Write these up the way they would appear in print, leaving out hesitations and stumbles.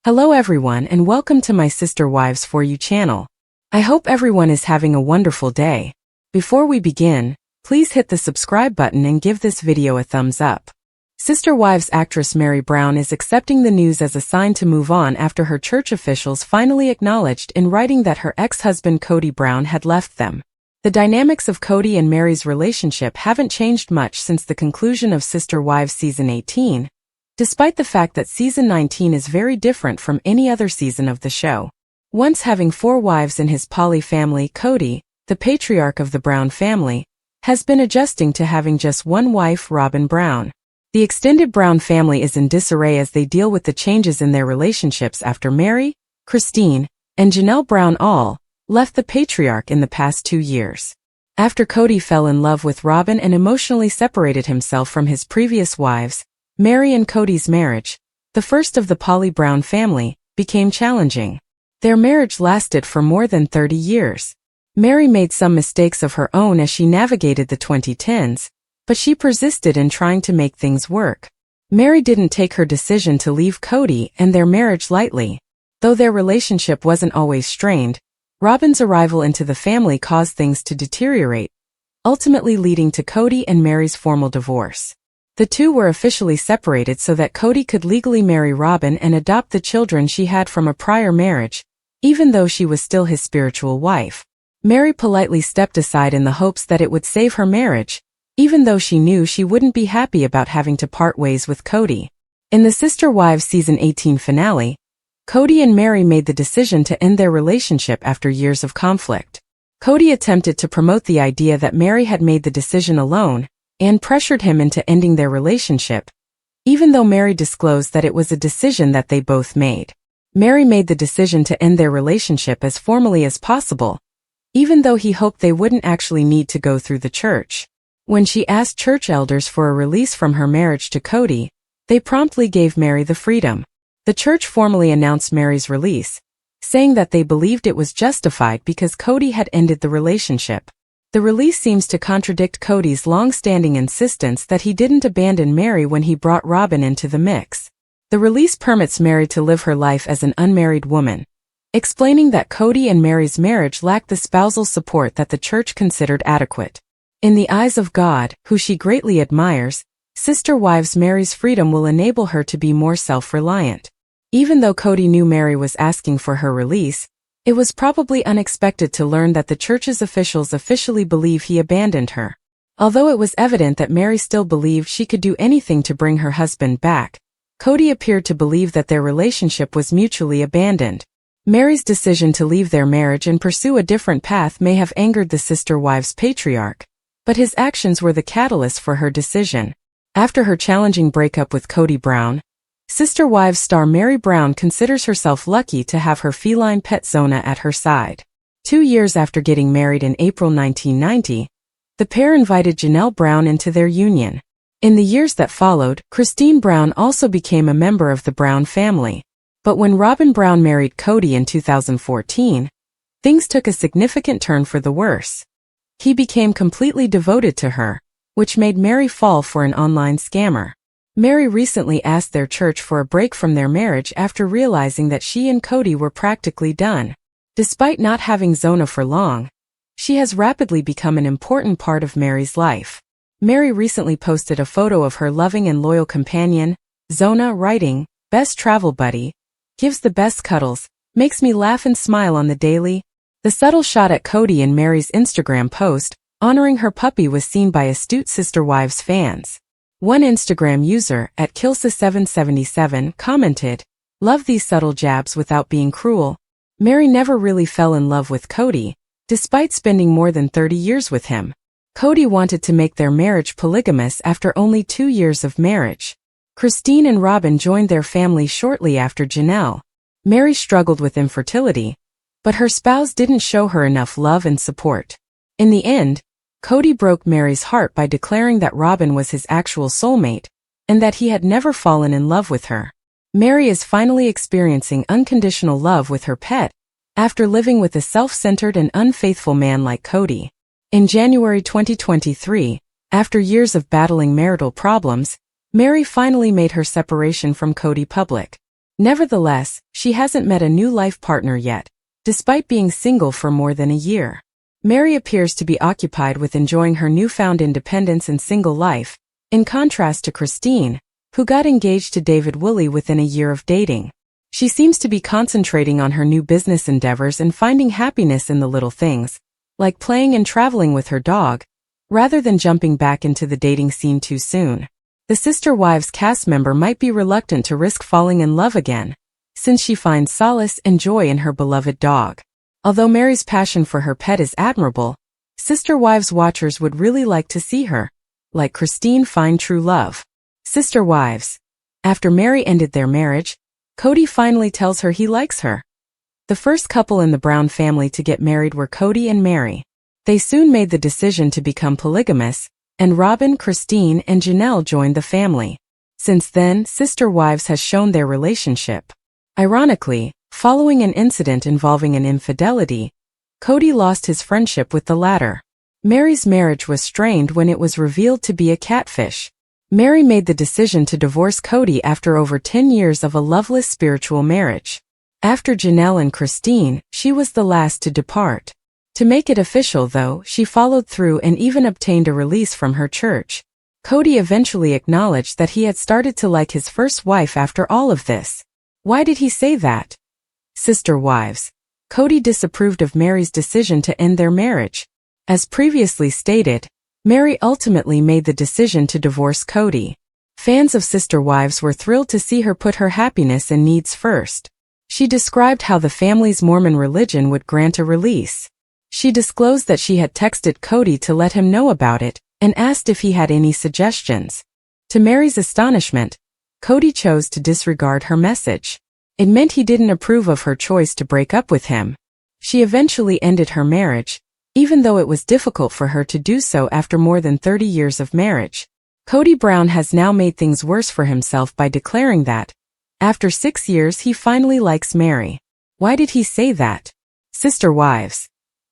Hello everyone and welcome to my Sister Wives For You channel. I hope everyone is having a wonderful day. Before we begin, please hit the subscribe button and give this video a thumbs up. Sister Wives actress Mary Brown is accepting the news as a sign to move on after her church officials finally acknowledged in writing that her ex-husband Kody Brown had left them. The dynamics of Kody and Mary's relationship haven't changed much since the conclusion of Sister Wives Season 18. Despite the fact that Season 19 is very different from any other season of the show. Once having 4 wives in his poly family, Kody, the patriarch of the Brown family, has been adjusting to having just one wife, Robyn Brown. The extended Brown family is in disarray as they deal with the changes in their relationships after Mary, Christine, and Janelle Brown all left the patriarch in the past 2 years. After Kody fell in love with Robyn and emotionally separated himself from his previous wives, Mary and Kody's marriage, the first of the poly Brown family, became challenging. Their marriage lasted for more than 30 years. Mary made some mistakes of her own as she navigated the 2010s, but she persisted in trying to make things work. Mary didn't take her decision to leave Kody and their marriage lightly. Though their relationship wasn't always strained, Robyn's arrival into the family caused things to deteriorate, ultimately leading to Kody and Mary's formal divorce. The two were officially separated so that Kody could legally marry Robyn and adopt the children she had from a prior marriage, even though she was still his spiritual wife. Mary politely stepped aside in the hopes that it would save her marriage, even though she knew she wouldn't be happy about having to part ways with Kody. In the Sister Wives Season 18 finale, Kody and Mary made the decision to end their relationship after years of conflict. Kody attempted to promote the idea that Mary had made the decision alone, and pressured him into ending their relationship, even though Mary disclosed that it was a decision that they both made. Mary made the decision to end their relationship as formally as possible, even though he hoped they wouldn't actually need to go through the church. When she asked church elders for a release from her marriage to Kody, they promptly gave Mary the freedom. The church formally announced Mary's release, saying that they believed it was justified because Kody had ended the relationship. The release seems to contradict Kody's long-standing insistence that he didn't abandon Mary when he brought Robyn into the mix. The release permits Mary to live her life as an unmarried woman, explaining that Kody and Mary's marriage lacked the spousal support that the church considered adequate. In the eyes of God, who she greatly admires, Sister Wives Mary's freedom will enable her to be more self-reliant. Even though Kody knew Mary was asking for her release, it was probably unexpected to learn that the church's officials officially believe he abandoned her. Although it was evident that Mary still believed she could do anything to bring her husband back, Kody appeared to believe that their relationship was mutually abandoned. Mary's decision to leave their marriage and pursue a different path may have angered the Sister Wives patriarch, but his actions were the catalyst for her decision. After her challenging breakup with Kody Brown, Sister Wives star Mary Brown considers herself lucky to have her feline pet Zona at her side. 2 years after getting married in April 1990, the pair invited Janelle Brown into their union. In the years that followed, Christine Brown also became a member of the Brown family. But when Robyn Brown married Kody in 2014, things took a significant turn for the worse. He became completely devoted to her, which made Mary fall for an online scammer. Mary recently asked their church for a break from their marriage after realizing that she and Kody were practically done. Despite not having Zona for long, she has rapidly become an important part of Mary's life. Mary recently posted a photo of her loving and loyal companion, Zona, writing, "Best travel buddy, gives the best cuddles, makes me laugh and smile on the daily." The subtle shot at Kody and Mary's Instagram post, honoring her puppy, was seen by astute Sister Wives fans. One Instagram user, at Kilsa777, commented, "Love these subtle jabs without being cruel." Mary never really fell in love with Kody, despite spending more than 30 years with him. Kody wanted to make their marriage polygamous after only 2 years of marriage. Christine and Robyn joined their family shortly after Janelle. Mary struggled with infertility, but her spouse didn't show her enough love and support. In the end, Kody broke Mary's heart by declaring that Robyn was his actual soulmate, and that he had never fallen in love with her. Mary is finally experiencing unconditional love with her pet, after living with a self-centered and unfaithful man like Kody. In January 2023, after years of battling marital problems, Mary finally made her separation from Kody public. Nevertheless, she hasn't met a new life partner yet, despite being single for more than a year. Mary appears to be occupied with enjoying her newfound independence and single life, in contrast to Christine, who got engaged to David Woolley within a year of dating. She seems to be concentrating on her new business endeavors and finding happiness in the little things, like playing and traveling with her dog, rather than jumping back into the dating scene too soon. The Sister Wives cast member might be reluctant to risk falling in love again, since she finds solace and joy in her beloved dog. Although Mary's passion for her pet is admirable, Sister Wives watchers would really like to see her, like Christine, find true love. Sister Wives. After Mary ended their marriage, Kody finally tells her he likes her. The first couple in the Brown family to get married were Kody and Mary. They soon made the decision to become polygamous, and Robin, Christine, and Janelle joined the family. Since then, Sister Wives has shown their relationship. Ironically, following an incident involving an infidelity, Kody lost his friendship with the latter. Mary's marriage was strained when it was revealed to be a catfish. Mary made the decision to divorce Kody after over 10 years of a loveless spiritual marriage. After Janelle and Christine, she was the last to depart. To make it official though, she followed through and even obtained a release from her church. Kody eventually acknowledged that he had started to like his first wife after all of this. Why did he say that? Sister Wives. Kody disapproved of Mary's decision to end their marriage. As previously stated, Mary ultimately made the decision to divorce Kody. Fans of Sister Wives were thrilled to see her put her happiness and needs first. She described how the family's Mormon religion would grant a release. She disclosed that she had texted Kody to let him know about it, and asked if he had any suggestions. To Mary's astonishment, Kody chose to disregard her message. It meant he didn't approve of her choice to break up with him. She eventually ended her marriage, even though it was difficult for her to do so after more than 30 years of marriage. Kody Brown has now made things worse for himself by declaring that, after 6 years, he finally likes Mary. Why did he say that? Sister Wives.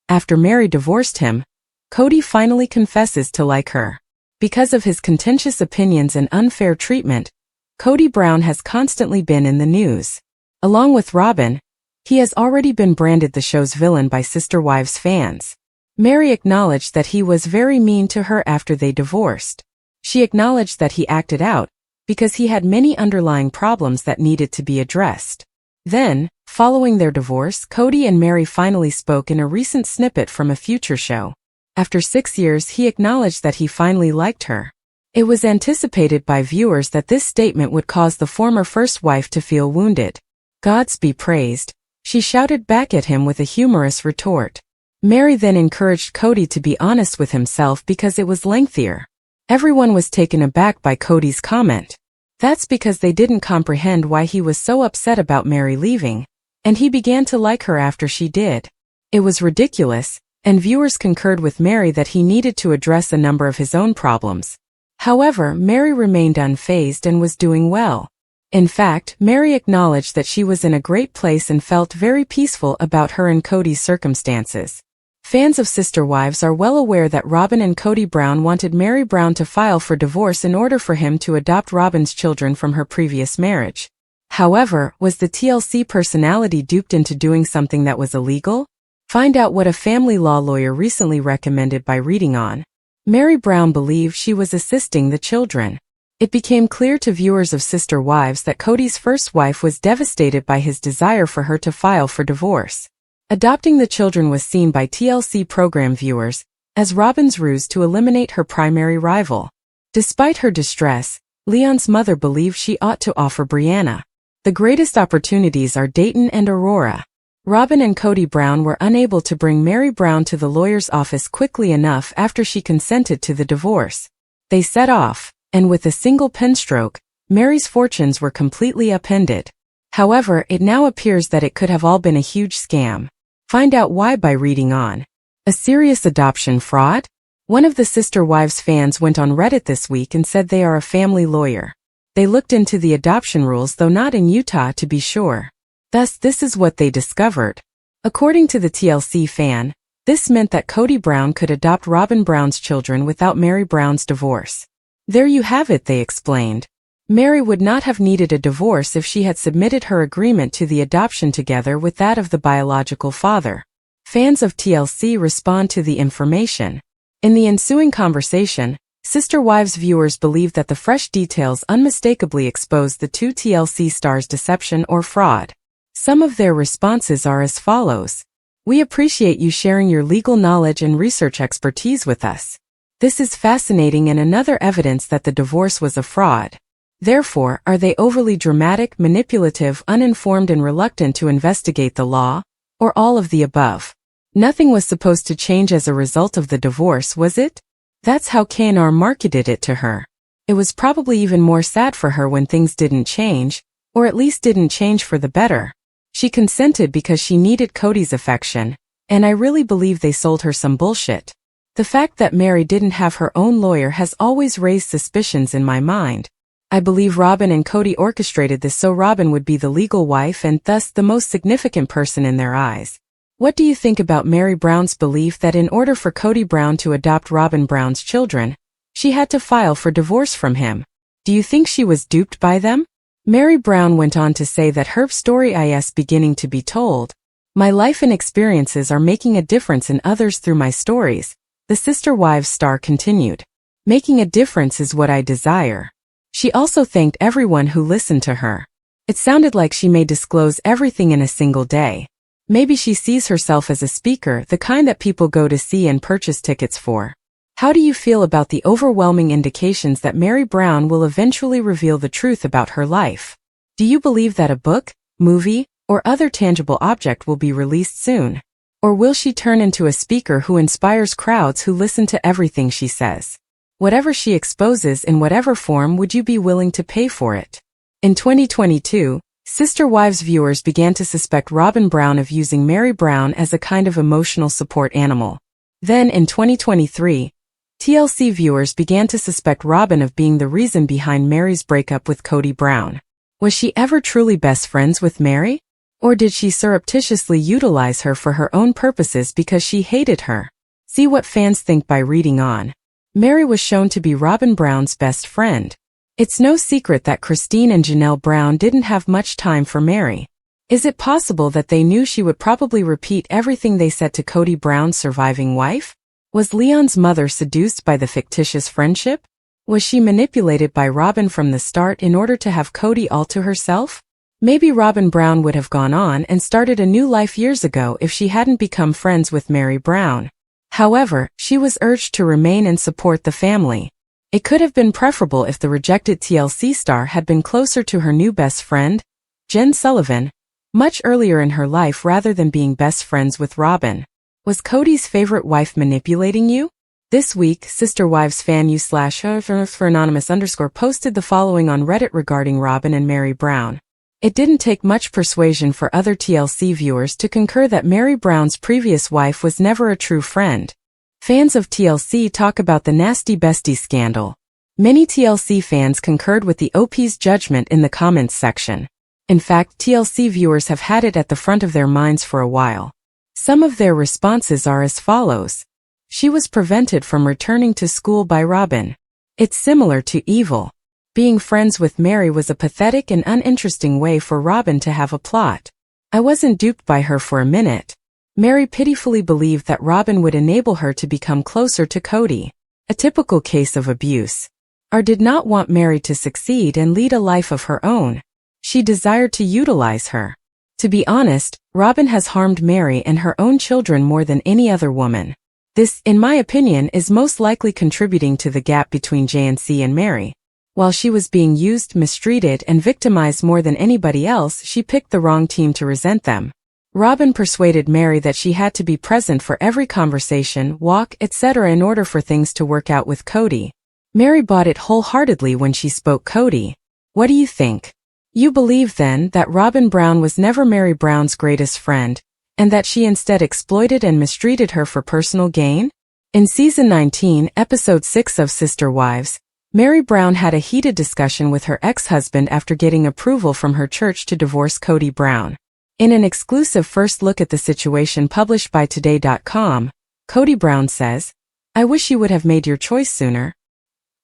After Mary divorced him, Kody finally confesses to like her. Because of his contentious opinions and unfair treatment, Kody Brown has constantly been in the news. Along with Robin, he has already been branded the show's villain by Sister Wives fans. Mary acknowledged that he was very mean to her after they divorced. She acknowledged that he acted out because he had many underlying problems that needed to be addressed. Then, following their divorce, Kody and Mary finally spoke in a recent snippet from a future show. After 6 years, he acknowledged that he finally liked her. It was anticipated by viewers that this statement would cause the former first wife to feel wounded. "Gods be praised," she shouted back at him with a humorous retort. Mary then encouraged Kody to be honest with himself because it was lengthier. Everyone was taken aback by Kody's comment. That's because they didn't comprehend why he was so upset about Mary leaving, and he began to like her after she did. It was ridiculous, and viewers concurred with Mary that he needed to address a number of his own problems. However, Mary remained unfazed and was doing well. In fact, Mary acknowledged that she was in a great place and felt very peaceful about her and Kody's circumstances. Fans of Sister Wives are well aware that Robin and Kody Brown wanted Mary Brown to file for divorce in order for him to adopt Robin's children from her previous marriage. However, was the TLC personality duped into doing something that was illegal? Find out what a family law lawyer recently recommended by reading on. Mary Brown believed she was assisting the children. It became clear to viewers of Sister Wives that Kody's first wife was devastated by his desire for her to file for divorce. Adopting the children was seen by TLC program viewers as Robin's ruse to eliminate her primary rival. Despite her distress, Leon's mother believed she ought to offer Brianna. The greatest opportunities are Dayton and Aurora. Robin and Kody Brown were unable to bring Mary Brown to the lawyer's office quickly enough after she consented to the divorce. They set off, and with a single pen stroke, Mary's fortunes were completely upended. However, it now appears that it could have all been a huge scam. Find out why by reading on. A serious adoption fraud? One of the Sister Wives fans went on Reddit this week and said they are a family lawyer. They looked into the adoption rules, though not in Utah to be sure. Thus, this is what they discovered. According to the TLC fan, this meant that Kody Brown could adopt Robin Brown's children without Mary Brown's divorce. There you have it, they explained. Mary would not have needed a divorce if she had submitted her agreement to the adoption together with that of the biological father. Fans of TLC respond to the information. In the ensuing conversation, Sister Wives viewers believe that the fresh details unmistakably expose the two TLC stars' deception or fraud. Some of their responses are as follows. We appreciate you sharing your legal knowledge and research expertise with us. This is fascinating and another evidence that the divorce was a fraud. Therefore, are they overly dramatic, manipulative, uninformed, and reluctant to investigate the law? Or all of the above? Nothing was supposed to change as a result of the divorce, was it? That's how K&R marketed it to her. It was probably even more sad for her when things didn't change, or at least didn't change for the better. She consented because she needed Kody's affection, and I really believe they sold her some bullshit. The fact that Mary didn't have her own lawyer has always raised suspicions in my mind. I believe Robin and Kody orchestrated this so Robin would be the legal wife and thus the most significant person in their eyes. What do you think about Mary Brown's belief that in order for Kody Brown to adopt Robin Brown's children, she had to file for divorce from him? Do you think she was duped by them? Mary Brown went on to say that her story is beginning to be told. My life and experiences are making a difference in others through my stories, the Sister Wives star continued. Making a difference is what I desire. She also thanked everyone who listened to her. It sounded like she may disclose everything in a single day. Maybe she sees herself as a speaker, the kind that people go to see and purchase tickets for. How do you feel about the overwhelming indications that Mary Brown will eventually reveal the truth about her life? Do you believe that a book, movie, or other tangible object will be released soon? Or will she turn into a speaker who inspires crowds who listen to everything she says? Whatever she exposes in whatever form, would you be willing to pay for it? In 2022, Sister Wives viewers began to suspect Robin Brown of using Mary Brown as a kind of emotional support animal. Then in 2023, TLC viewers began to suspect Robin of being the reason behind Mary's breakup with Kody Brown. Was she ever truly best friends with Mary? Or did she surreptitiously utilize her for her own purposes because she hated her? See what fans think by reading on. Mary was shown to be Robin Brown's best friend. It's no secret that Christine and Janelle Brown didn't have much time for Mary. Is it possible that they knew she would probably repeat everything they said to Kody Brown's surviving wife? Was Leon's mother seduced by the fictitious friendship? Was she manipulated by Robin from the start in order to have Kody all to herself? Maybe Robin Brown would have gone on and started a new life years ago if she hadn't become friends with Mary Brown. However, she was urged to remain and support the family. It could have been preferable if the rejected TLC star had been closer to her new best friend, Jen Sullivan, much earlier in her life rather than being best friends with Robin. Was Kody's favorite wife manipulating you? This week, Sister Wives fan /anonymous_ posted the following on Reddit regarding Robin and Mary Brown. It didn't take much persuasion for other TLC viewers to concur that Mary Brown's previous wife was never a true friend. Fans of TLC talk about the nasty bestie scandal. Many TLC fans concurred with the OP's judgment in the comments section. In fact, TLC viewers have had it at the front of their minds for a while. Some of their responses are as follows. She was prevented from returning to school by Robin. It's similar to evil. Being friends with Mary was a pathetic and uninteresting way for Robin to have a plot. I wasn't duped by her for a minute. Mary pitifully believed that Robin would enable her to become closer to Kody. A typical case of abuse. Or did not want Mary to succeed and lead a life of her own. She desired to utilize her. To be honest, Robin has harmed Mary and her own children more than any other woman. This, in my opinion, is most likely contributing to the gap between JNC and Mary. While she was being used, mistreated, and victimized more than anybody else, she picked the wrong team to resent them. Robin persuaded Mary that she had to be present for every conversation, walk, etc. in order for things to work out with Kody. Mary bought it wholeheartedly when she spoke Kody. What do you think? You believe then that Robin Brown was never Mary Brown's greatest friend, and that she instead exploited and mistreated her for personal gain? In Season 19, Episode 6 of Sister Wives, Mary Brown had a heated discussion with her ex-husband after getting approval from her church to divorce Kody Brown. In an exclusive first look at the situation published by Today.com, Kody Brown says, "I wish you would have made your choice sooner.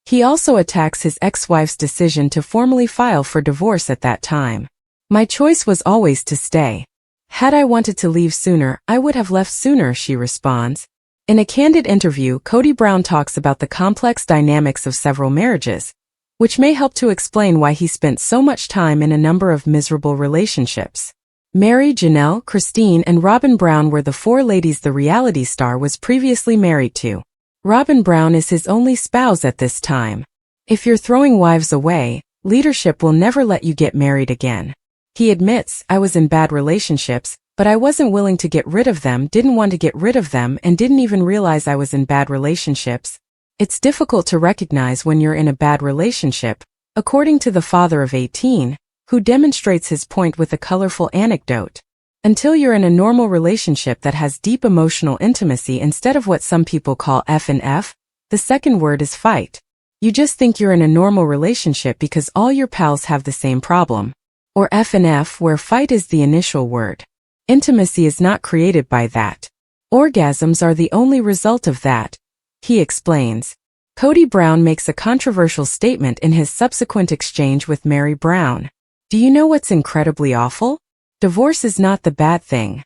He also attacks his ex-wife's decision to formally file for divorce at that time. "My choice was always to stay. Had I wanted to leave sooner, I would have left sooner," she responds. In a candid interview, Kody Brown talks about the complex dynamics of several marriages, which may help to explain why he spent so much time in a number of miserable relationships. Mary, Janelle, Christine, and Robin Brown were the four ladies the reality star was previously married to. Robin Brown is his only spouse at this time. "If you're throwing wives away, leadership will never let you get married again." He admits, "I was in bad relationships, but I wasn't willing to get rid of them, didn't want to get rid of them, and didn't even realize I was in bad relationships." It's difficult to recognize when you're in a bad relationship, according to the father of 18, who demonstrates his point with a colorful anecdote. "Until you're in a normal relationship that has deep emotional intimacy instead of what some people call F and F, the second word is fight. You just think you're in a normal relationship because all your pals have the same problem. Or F and F, where fight is the initial word. Intimacy is not created by that. Orgasms are the only result of that," he explains. Kody Brown makes a controversial statement in his subsequent exchange with Mary Brown. "Do you know what's incredibly awful? Divorce is not the bad thing.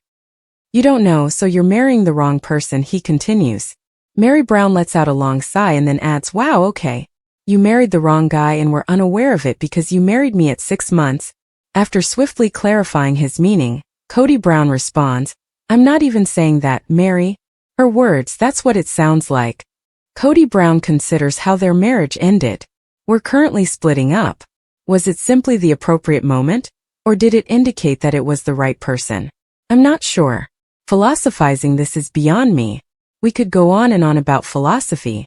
You don't know, so you're marrying the wrong person," he continues. Mary Brown lets out a long sigh and then adds, "Wow, okay. You married the wrong guy and were unaware of it because you married me at 6 months. After swiftly clarifying his meaning, Kody Brown responds, "I'm not even saying that, Mary." Her words, "That's what it sounds like." Kody Brown considers how their marriage ended. "We're currently splitting up. Was it simply the appropriate moment? Or did it indicate that it was the right person? I'm not sure. Philosophizing this is beyond me. We could go on and on about philosophy.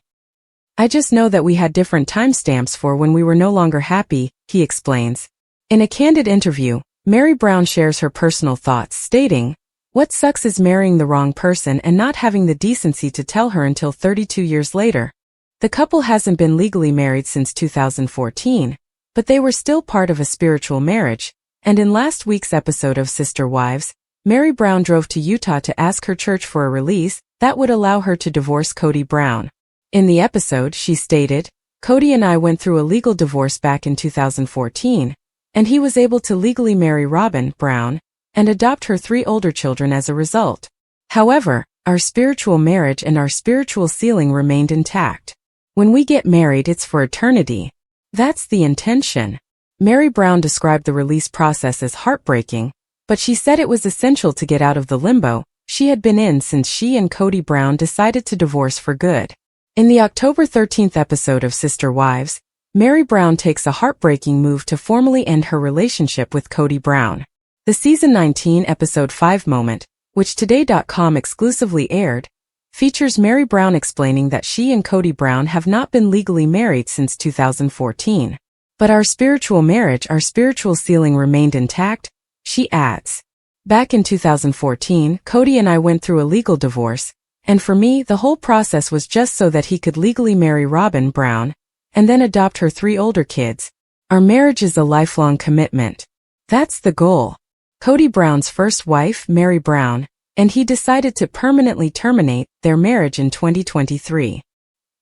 I just know that we had different timestamps for when we were no longer happy," he explains. In a candid interview, Mary Brown shares her personal thoughts, stating, "What sucks is marrying the wrong person and not having the decency to tell her until 32 years later." The couple hasn't been legally married since 2014, but they were still part of a spiritual marriage. And in last week's episode of Sister Wives, Mary Brown drove to Utah to ask her church for a release that would allow her to divorce Kody Brown. In the episode, she stated, "Kody and I went through a legal divorce back in 2014, and he was able to legally marry Robin Brown and adopt her 3 older children as a result. However, our spiritual marriage and our spiritual sealing remained intact. When we get married, it's for eternity. That's the intention." Mary Brown described the release process as heartbreaking, but she said it was essential to get out of the limbo she had been in since she and Kody Brown decided to divorce for good. In the October 13th episode of Sister Wives, Mary Brown takes a heartbreaking move to formally end her relationship with Kody Brown. The Season 19 Episode 5 moment, which Today.com exclusively aired, features Mary Brown explaining that she and Kody Brown have not been legally married since 2014. "But our spiritual marriage, our spiritual sealing remained intact," she adds. "Back in 2014, Kody and I went through a legal divorce, and for me, the whole process was just so that he could legally marry Robin Brown and then adopt her 3 older kids. Our marriage is a lifelong commitment. That's the goal." Kody Brown's first wife, Mary Brown, and he decided to permanently terminate their marriage in 2023.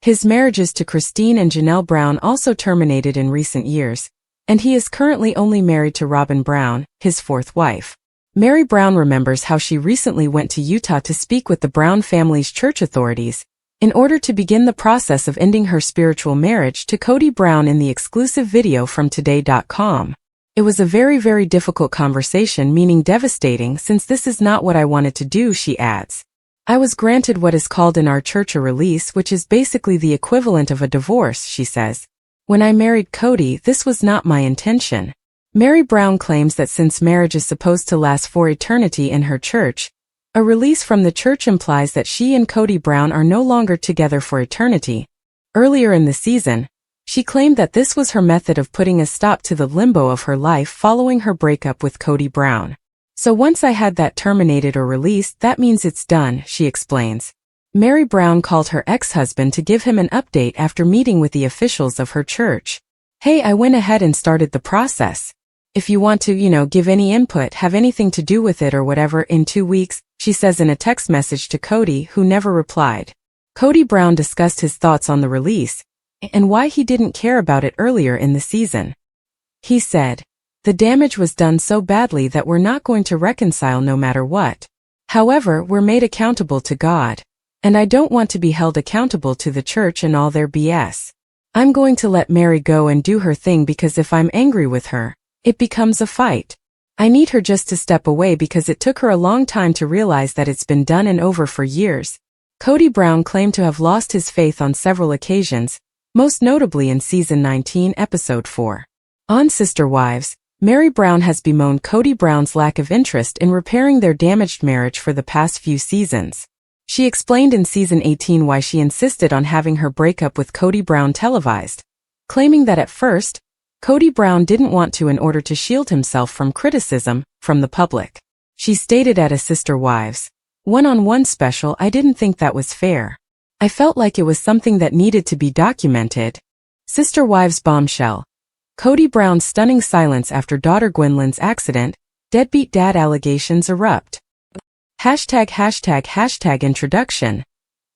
His marriages to Christine and Janelle Brown also terminated in recent years, and he is currently only married to Robin Brown, his 4th wife. Mary Brown remembers how she recently went to Utah to speak with the Brown family's church authorities in order to begin the process of ending her spiritual marriage to Kody Brown in the exclusive video from Today.com. "It was a very, very difficult conversation, meaning devastating, since this is not what I wanted to do," she adds. "I was granted what is called in our church a release, which is basically the equivalent of a divorce," she says. "When I married Kody, this was not my intention." Mary Brown claims that since marriage is supposed to last for eternity in her church, a release from the church implies that she and Kody Brown are no longer together for eternity. Earlier in the season, she claimed that this was her method of putting a stop to the limbo of her life following her breakup with Kody Brown. "So once I had that terminated or released, that means it's done," she explains. Mary Brown called her ex-husband to give him an update after meeting with the officials of her church. "Hey, I went ahead and started the process. If you want to, give any input, have anything to do with it or whatever, in 2 weeks, she says in a text message to Kody, who never replied. Kody Brown discussed his thoughts on the release, and why he didn't care about it earlier in the season. He said, "The damage was done so badly that we're not going to reconcile no matter what. However, we're made accountable to God. And I don't want to be held accountable to the church and all their BS. I'm going to let Mary go and do her thing because if I'm angry with her, it becomes a fight. I need her just to step away because it took her a long time to realize that it's been done and over for years." Kody Brown claimed to have lost his faith on several occasions, most notably in Season 19, Episode 4. On Sister Wives, Mary Brown has bemoaned Kody Brown's lack of interest in repairing their damaged marriage for the past few seasons. She explained in Season 18 why she insisted on having her breakup with Kody Brown televised, claiming that at first, Kody Brown didn't want to in order to shield himself from criticism from the public. She stated at a Sister Wives one-on-one special, "I didn't think that was fair. I felt like it was something that needed to be documented." Sister Wives bombshell. Kody Brown's stunning silence after daughter Gwendolyn's accident, deadbeat dad allegations erupt. #Introduction.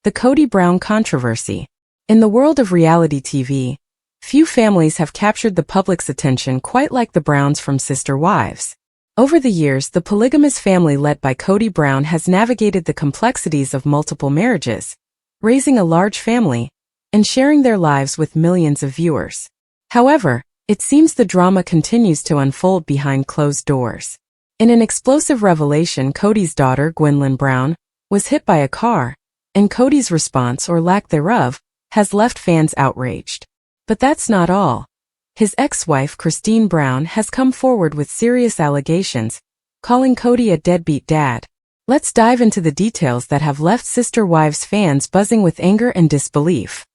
The Kody Brown controversy. In the world of reality TV, few families have captured the public's attention quite like the Browns from Sister Wives. Over the years, the polygamous family led by Kody Brown has navigated the complexities of multiple marriages, raising a large family, and sharing their lives with millions of viewers. However, it seems the drama continues to unfold behind closed doors. In an explosive revelation, Kody's daughter, Gwendolyn Brown, was hit by a car, and Kody's response, or lack thereof, has left fans outraged. But that's not all. His ex-wife, Christine Brown, has come forward with serious allegations, calling Kody a deadbeat dad. Let's dive into the details that have left Sister Wives fans buzzing with anger and disbelief.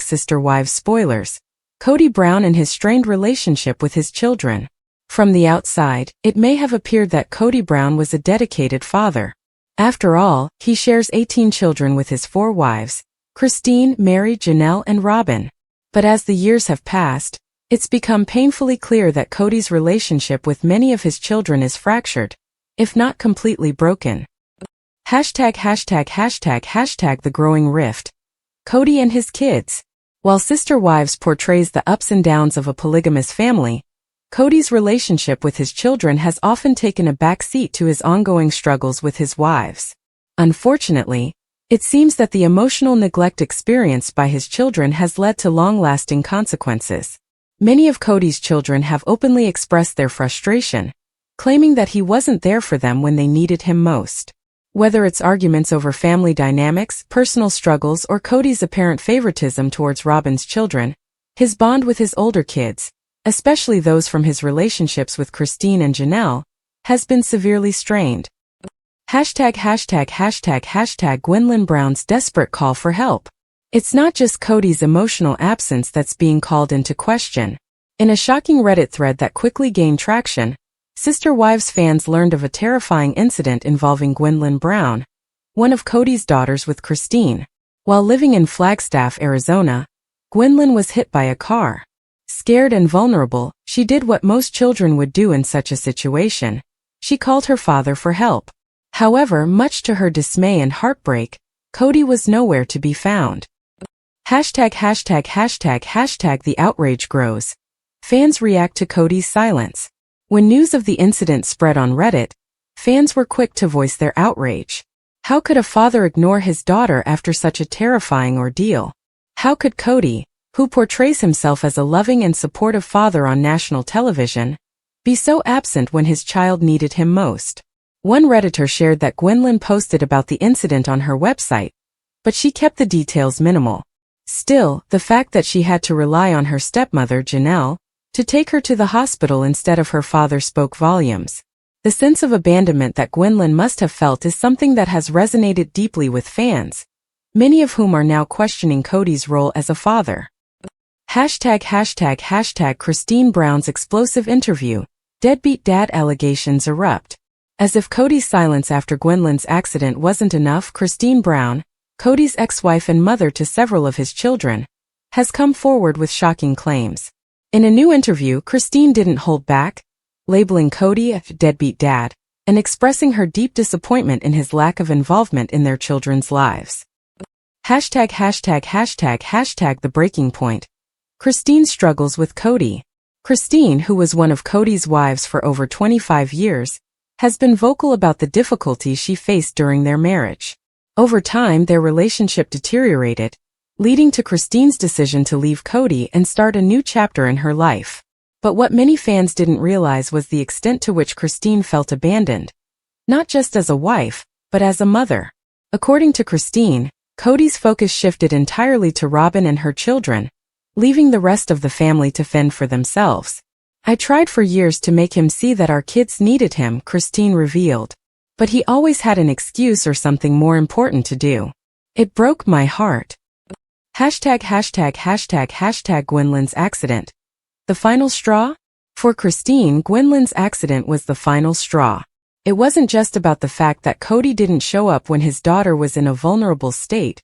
Sister Wives spoilers. Kody Brown and his strained relationship with his children. From the outside, it may have appeared that Kody Brown was a dedicated father. After all, he shares 18 children with his 4 wives, Christine, Mary, Janelle, and Robin. But as the years have passed, it's become painfully clear that Kody's relationship with many of his children is fractured, if not completely broken. The growing rift. Kody and his kids. While Sister Wives portrays the ups and downs of a polygamous family, Kody's relationship with his children has often taken a back seat to his ongoing struggles with his wives. Unfortunately, it seems that the emotional neglect experienced by his children has led to long-lasting consequences. Many of Kody's children have openly expressed their frustration, claiming that he wasn't there for them when they needed him most. Whether it's arguments over family dynamics, personal struggles, or Kody's apparent favoritism towards Robin's children, his bond with his older kids, especially those from his relationships with Christine and Janelle, has been severely strained. Gwendolyn Brown's desperate call for help. It's not just Kody's emotional absence that's being called into question. In a shocking Reddit thread that quickly gained traction, Sister Wives fans learned of a terrifying incident involving Gwendolyn Brown, one of Kody's daughters with Christine. While living in Flagstaff, Arizona, Gwendolyn was hit by a car. Scared and vulnerable, she did what most children would do in such a situation. She called her father for help. However, much to her dismay and heartbreak, Kody was nowhere to be found. The outrage grows. Fans react to Kody's silence. When news of the incident spread on Reddit, fans were quick to voice their outrage. How could a father ignore his daughter after such a terrifying ordeal? How could Kody, who portrays himself as a loving and supportive father on national television, be so absent when his child needed him most? One Redditor shared that Gwendolyn posted about the incident on her website, but she kept the details minimal. Still, the fact that she had to rely on her stepmother, Janelle, to take her to the hospital instead of her father spoke volumes. The sense of abandonment that Gwendolyn must have felt is something that has resonated deeply with fans, many of whom are now questioning Kody's role as a father. Christine Brown's explosive interview. Deadbeat dad allegations erupt. As if Kody's silence after Gwendolyn's accident wasn't enough, Christine Brown, Kody's ex-wife and mother to several of his children, has come forward with shocking claims. In a new interview, Christine didn't hold back, labeling Kody a deadbeat dad, and expressing her deep disappointment in his lack of involvement in their children's lives. The breaking point. Christine struggles with Kody. Christine, who was one of Kody's wives for over 25 years, has been vocal about the difficulties she faced during their marriage. Over time, their relationship deteriorated, leading to Christine's decision to leave Kody and start a new chapter in her life. But what many fans didn't realize was the extent to which Christine felt abandoned, not just as a wife, but as a mother. According to Christine, Kody's focus shifted entirely to Robyn and her children, leaving the rest of the family to fend for themselves. "I tried for years to make him see that our kids needed him," Christine revealed. "But he always had an excuse or something more important to do. It broke my heart." Gwynlyn's accident. The final straw? For Christine, Gwynlyn's accident was the final straw. It wasn't just about the fact that Kody didn't show up when his daughter was in a vulnerable state.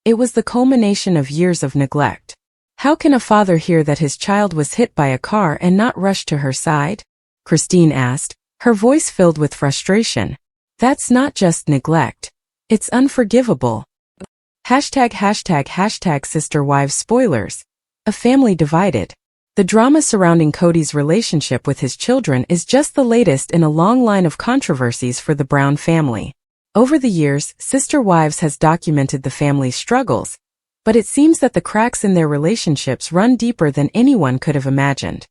It was the culmination of years of neglect. How can a father hear that his child was hit by a car and not rush to her side? Christine asked, her voice filled with frustration. That's not just neglect. It's unforgivable. Sister wives spoilers. A family divided. The drama surrounding Kody's relationship with his children is just the latest in a long line of controversies for the Brown family. Over the years, Sister Wives has documented the family's struggles, but it seems that the cracks in their relationships run deeper than anyone could have imagined.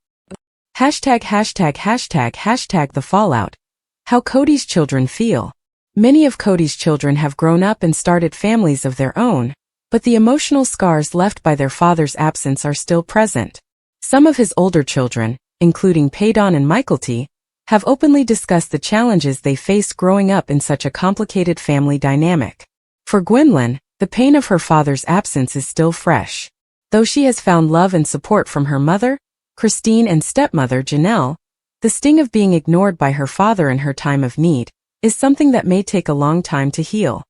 The fallout. How Kody's children feel. Many of Kody's children have grown up and started families of their own, but the emotional scars left by their father's absence are still present. Some of his older children, including Paydon and Mykelti, have openly discussed the challenges they faced growing up in such a complicated family dynamic. For Gwynlyn, the pain of her father's absence is still fresh. Though she has found love and support from her mother, Christine, and stepmother Janelle, the sting of being ignored by her father in her time of need is something that may take a long time to heal.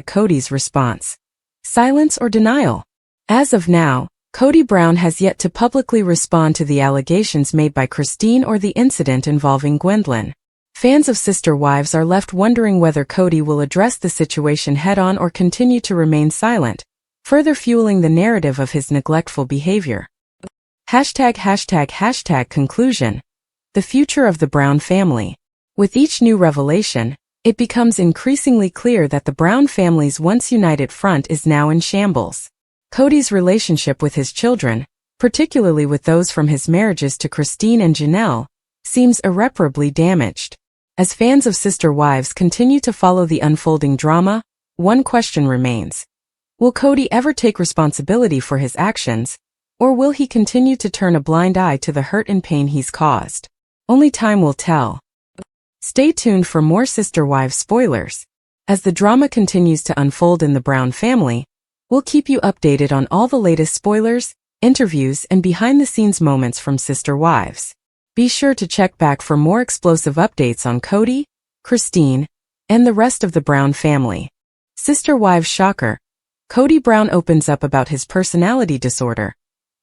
Kody's response. Silence or denial? As of now, Kody Brown has yet to publicly respond to the allegations made by Christine or the incident involving Gwynlyn. Fans of Sister Wives are left wondering whether Kody will address the situation head-on or continue to remain silent, further fueling the narrative of his neglectful behavior. Conclusion. The future of the Brown family. With each new revelation, it becomes increasingly clear that the Brown family's once united front is now in shambles. Kody's relationship with his children, particularly with those from his marriages to Christine and Janelle, seems irreparably damaged. As fans of Sister Wives continue to follow the unfolding drama, one question remains. Will Kody ever take responsibility for his actions, or will he continue to turn a blind eye to the hurt and pain he's caused? Only time will tell. Stay tuned for more Sister Wives spoilers. As the drama continues to unfold in the Brown family, we'll keep you updated on all the latest spoilers, interviews, and behind-the-scenes moments from Sister Wives. Be sure to check back for more explosive updates on Kody, Christine, and the rest of the Brown family. Sister Wives shocker. Kody Brown opens up about his personality disorder.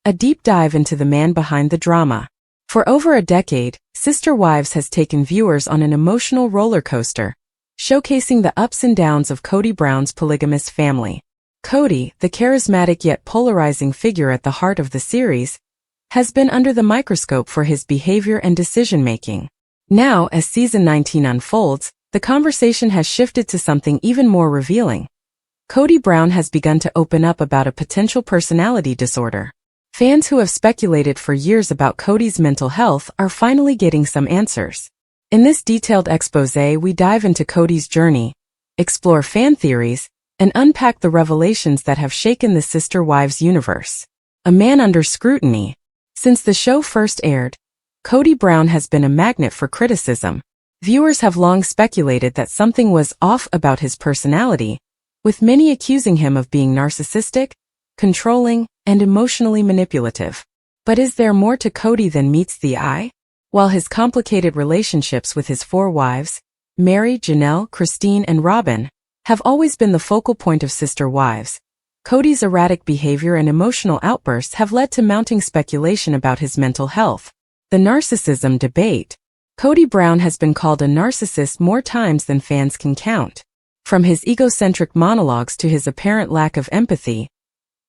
A deep dive into the man behind the drama. For over a decade, Sister Wives has taken viewers on an emotional roller coaster, showcasing the ups and downs of Kody Brown's polygamous family. Kody, the charismatic yet polarizing figure at the heart of the series, has been under the microscope for his behavior and decision-making. Now, as season 19 unfolds, the conversation has shifted to something even more revealing. Kody Brown has begun to open up about a potential personality disorder. Fans who have speculated for years about Kody's mental health are finally getting some answers. In this detailed exposé, we dive into Kody's journey, explore fan theories, and unpack the revelations that have shaken the Sister Wives universe. A man under scrutiny. Since the show first aired, Kody Brown has been a magnet for criticism. Viewers have long speculated that something was off about his personality, with many accusing him of being narcissistic, controlling, and emotionally manipulative. But is there more to Kody than meets the eye? While his complicated relationships with his four wives, Mary, Janelle, Christine, and Robyn, have always been the focal point of Sister Wives, Kody's erratic behavior and emotional outbursts have led to mounting speculation about his mental health. The narcissism debate. Kody Brown has been called a narcissist more times than fans can count. From his egocentric monologues to his apparent lack of empathy,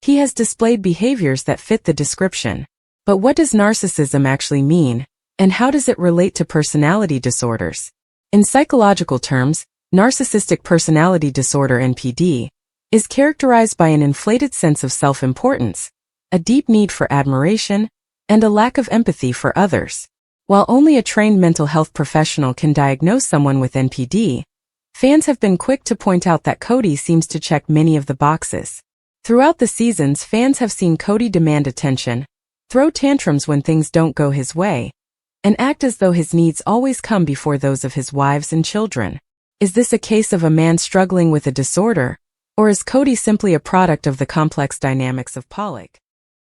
he has displayed behaviors that fit the description. But what does narcissism actually mean, and how does it relate to personality disorders? In psychological terms, narcissistic personality disorder (NPD) is characterized by an inflated sense of self-importance, a deep need for admiration, and a lack of empathy for others. While only a trained mental health professional can diagnose someone with NPD, fans have been quick to point out that Kody seems to check many of the boxes. Throughout the seasons, fans have seen Kody demand attention, throw tantrums when things don't go his way, and act as though his needs always come before those of his wives and children. Is this a case of a man struggling with a disorder, or is Kody simply a product of the complex dynamics of Pollock?